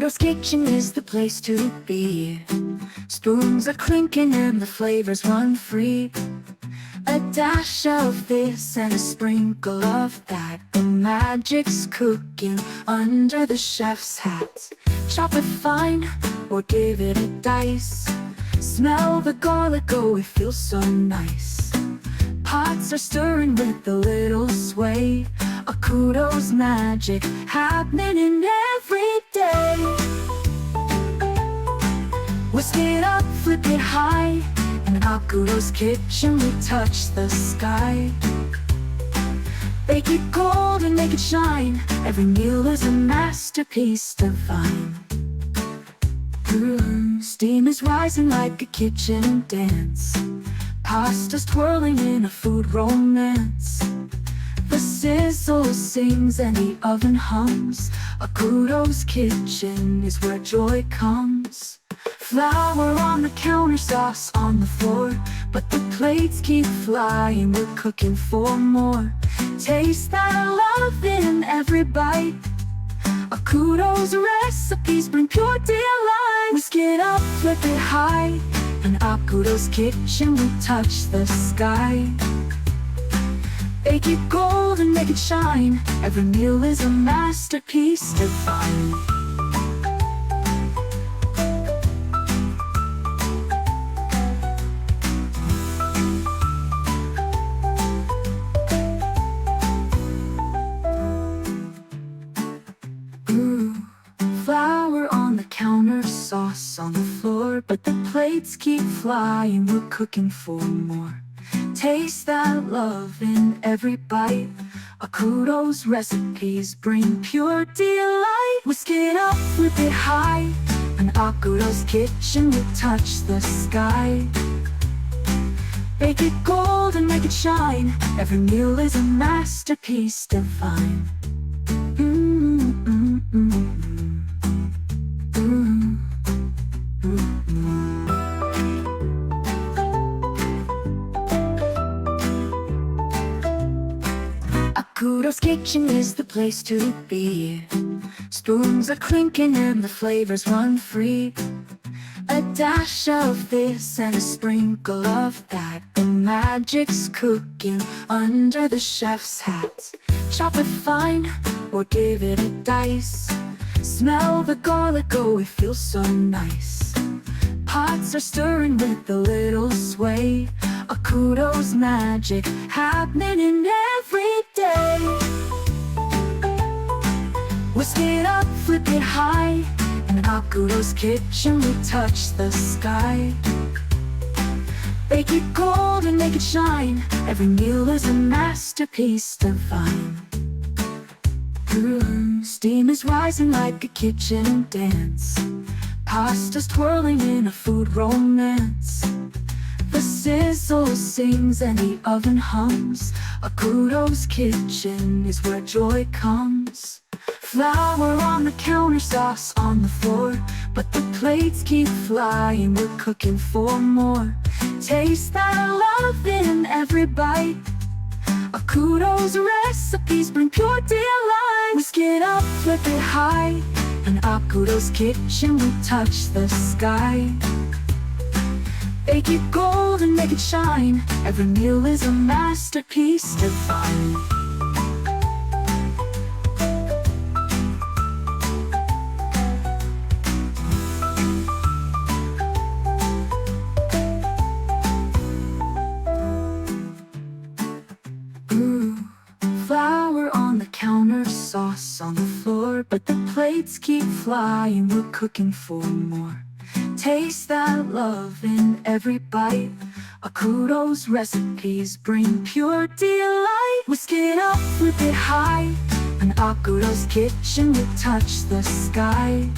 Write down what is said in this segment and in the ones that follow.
Akudo's Kitchen is the place to be. Spoons are clinking and the flavors run free. A dash of this and a sprinkle of that. The magic's cooking under the chef's hat. Chop it fine or give it a dice. Smell the garlic, oh, it feels so nice. Pots are stirring with a little sway. Akudo's magic happening in every day. Whisk it up, flip it high. In Akudo's kitchen we touch the sky. Bake it gold and make it shine. Every meal is a masterpiece divine. Steam is rising like a kitchen dance. Pasta's twirling in a food romance. The sizzle sings and the oven hums. Akudo's kitchen is where joy comes. Flour on the counter, sauce on the floor, but the plates keep flying, we're cooking for more. Taste that love in every bite. Akudo's recipes bring pure delight. Whisk it up, flip it high. In Akudo's kitchen we touch the sky. Bake it gold and make it shine. Every meal is a masterpiece divine. Flour on the counter, sauce on the floor, but the plates keep flying, we're cooking for more. Taste that love in every bite. Akudo's recipes bring pure delight. Whisk it up, flip it high. In Akudo's kitchen we touch the sky. Bake it gold and make it shine. Every meal is a masterpiece divine. Akudo's Kitchen is the place to be. Spoons are clinking and the flavors run free. A dash of this and a sprinkle of that. The magic's cooking under the chef's hat. Chop it fine or give it a dice. Smell the garlic, oh, it feels so nice. Pots are stirring with a little sway. Akudo's magic happening in every day. Whisk it up, flip it high. In Akudo's kitchen we touch the sky. Bake it gold and make it shine. Every meal is a masterpiece divine. Steam is rising like a kitchen dance. Pasta's twirling in a food romance. The sizzle sings and the oven hums. Akudo's kitchen is where joy comes. Flour on the counter, sauce on the floor, but the plates keep flying, we're cooking for more. Taste that love in every bite. Akudo's recipes bring pure delight. Whisk it up, flip it high. In Akudo's kitchen we touch the sky. Bake it gold and make it shine. Every meal is a masterpiece divine. Flour on the counter, sauce on the floor, but the plates keep flying, we're cooking for more. Taste that love in every bite. Akudo's recipes bring pure delight. Whisk it up, flip it high. In Akudo's kitchen we touch the sky.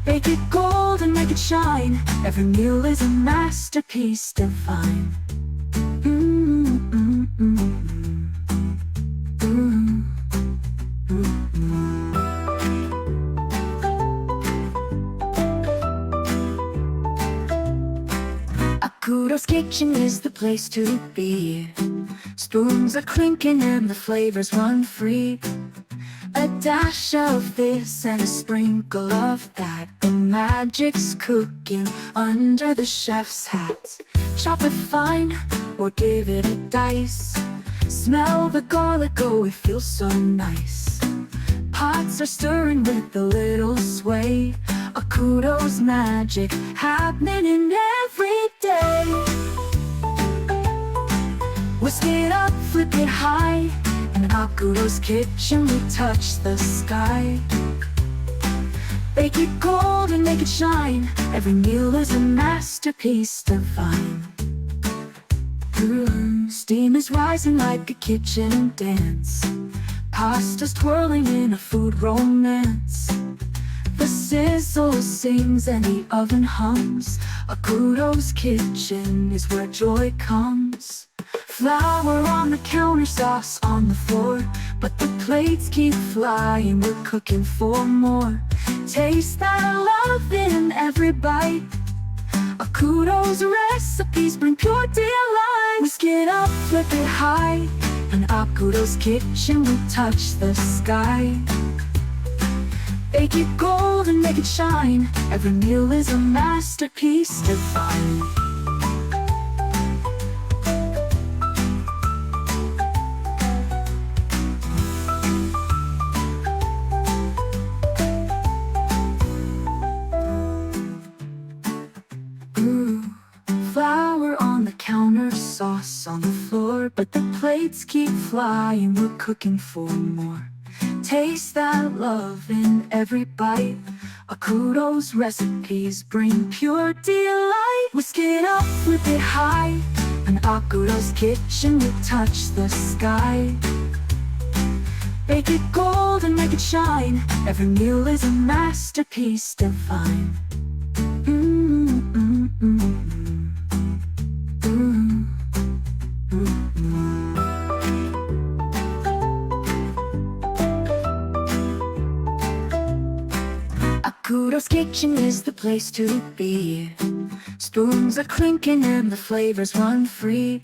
Bake it gold and make it shine. Every meal is a masterpiece divine. Akudo's Kitchen is the place to be. Spoons are clinking and the flavors run free. A dash of this and a sprinkle of that. The magic's cooking under the chef's hat. Chop it fine or give it a dice. Smell the garlic, oh, it feels so nice. Pots are stirring with a little sway. A kudos magic happening in every day. Whisk it up, flip it high. In our kudos kitchen we touch the sky. Bake it gold and make it shine. Every meal is a masterpiece divine. Steam is rising like a kitchen dance. Pasta's twirling in a food romance. The sizzle sings and the oven hums. A kudos kitchen is where joy comes. Flour on the counter, sauce on the floor, but the plates keep flying, we're cooking for more. Taste that love in every bite. A kudos recipes bring pure delight. Whisk it up, flip it high. In our kudos kitchen we touch the sky. Bake it gold and make it shine. Every meal is a masterpiece divine. Flour on the counter, sauce on the floor, but the plates keep flying, we're cooking for more. Taste that love in every bite. A kudos recipes bring pure delight. Whisk it up, flip it high. In our kudos kitchen we touch the sky. Bake it gold and make it shine. Every meal is a masterpiece divine. Kudos kitchen is the place to be. Spoons are clinking and the flavors run free.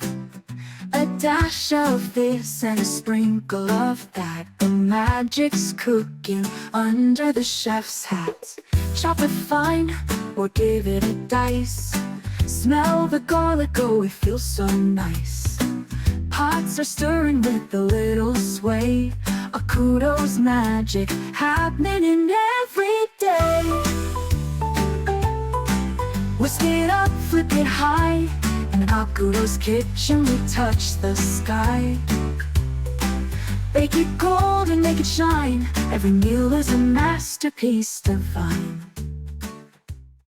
A dash of this and a sprinkle of that. The magic's cooking under the chef's hat. Chop it fine or give it a dice. Smell the garlic, oh, it feels so nice. Pots are stirring with a little sway. A kudos magic happening in every day. Whisk it up, flip it high. In our kudos kitchen we touch the sky. Bake it gold and make it shine. Every meal is a masterpiece divine.